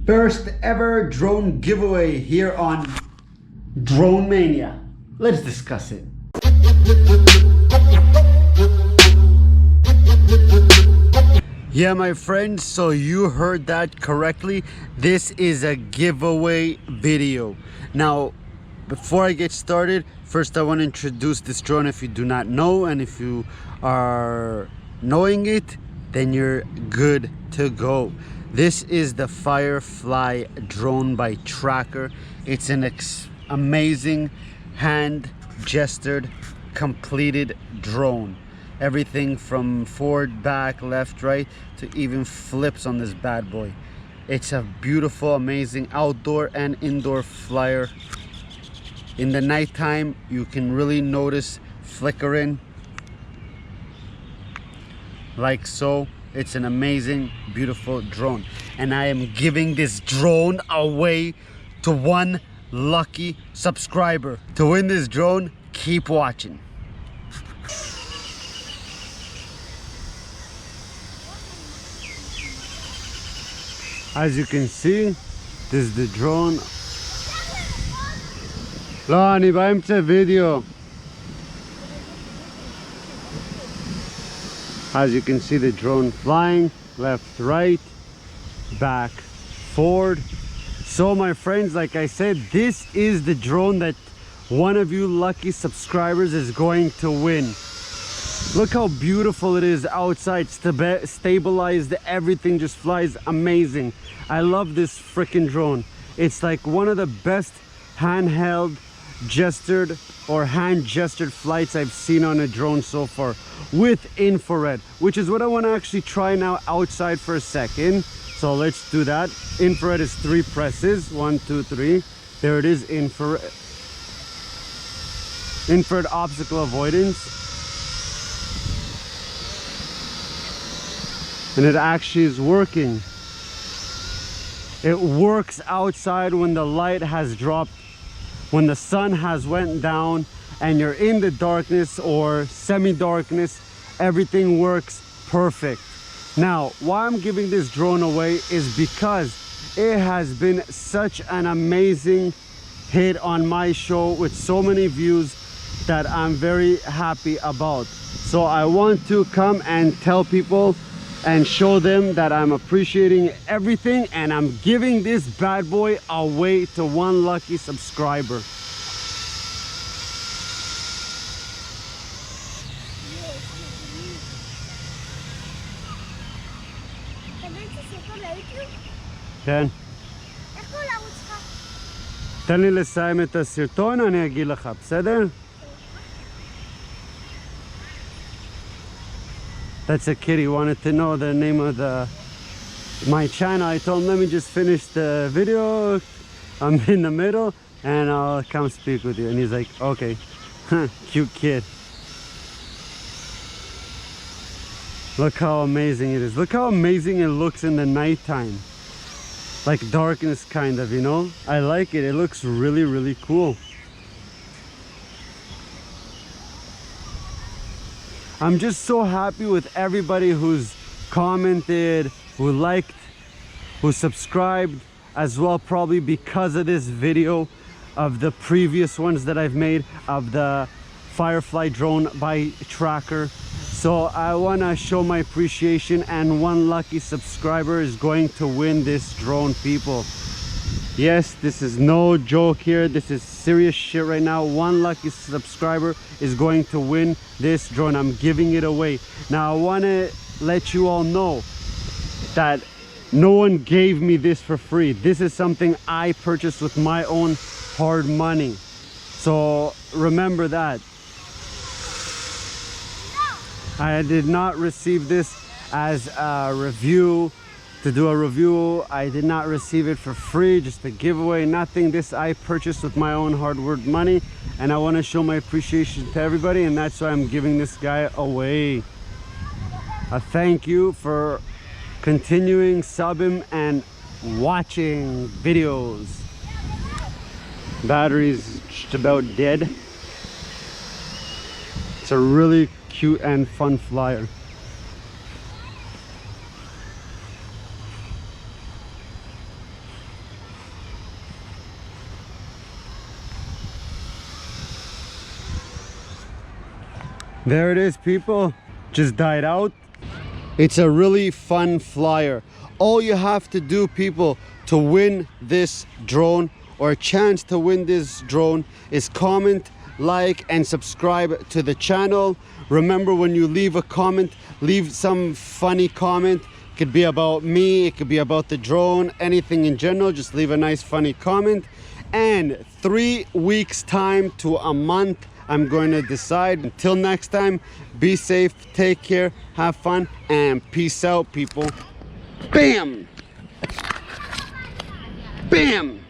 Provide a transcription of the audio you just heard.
First ever drone giveaway here on Drone Mania. Let's discuss it. Yeah, my friends, so you heard that correctly. This is a giveaway video. Now, before I get started, first I want to introduce this drone if you do not know, and if you are knowing it, then you're good to go. This is the FireFly drone by Tracker. It's an amazing hand gestured completed drone. Everything from forward, back, left, right, to even flips on this bad boy. It's a beautiful, amazing outdoor and indoor flyer. In the nighttime, you can really notice flickering like so. It's an amazing, beautiful drone, and I am giving this drone away to one lucky subscriber. To win this drone, keep watching. As you can see, this is the drone. לא, אני באמצע video. As you can see, the drone flying left, right, back, forward. So my friends, like I said, this is the drone that one of you lucky subscribers is going to win. Look how beautiful it is outside, stabilized, everything just flies amazing. I love this freaking drone. It's like one of the best handheld gestured or hand gestured flights I've seen on a drone so far, with infrared, which is what I want to actually try now outside for a second. So let's do that. Infrared is 3 presses, 1, 2, 3. There it is, infrared obstacle avoidance. And it actually is working. It works outside when the light has dropped, when the sun has went down and you're in the darkness or semi-darkness. Everything works perfect. Now, why I'm giving this drone away is because it has been such an amazing hit on my show with so many views that I'm very happy about. So I want to come and tell people and show them that I'm appreciating everything, and I'm giving this bad boy away to one lucky subscriber. כן. איך הוא לערוץ שלך? תן לי לסיים את הסרטון, אני אגיד לך, בסדר? That's a kid. He wanted to know the name of my channel. I told him, let me just finish the video. I'm in the middle and I'll come speak with you. And he's like, okay. Cute kid. Look how amazing it is. Look how amazing it looks in the nighttime. Like darkness kind of, you know? I like it. It looks really, really cool. I'm just so happy with everybody who's commented, who liked, who subscribed as well, probably because of this video, of the previous ones that I've made of the FireFly drone by Tracker. So I want to show my appreciation, and one lucky subscriber is going to win this drone, people. Yes, this is no joke here. This is serious shit right now. One lucky subscriber is going to win this drone. I'm giving it away. Now, I want to let you all know that no one gave me this for free. This is something I purchased with my own hard money. So remember that. I did not receive this as a review, to do a review. I did not receive it for free, just a giveaway, nothing. This I purchased with my own hard-earned money, and I want to show my appreciation to everybody, and that's why I'm giving this guy away. A thank you for continuing subbing and watching videos. Battery's just about dead. It's a really cute and fun flyer. There it is, people. Just died out. It's a really fun flyer. All you have to do, people, to win this drone or a chance to win this drone is comment, like, and subscribe to the channel. Remember, when you leave a comment, leave some funny comment. It could be about me, it could be about the drone, anything in general. Just leave a nice funny comment. And 3 weeks time to a month, I'm going to decide. Until next time, be safe, take care, have fun, and peace out, people. Bam! Bam!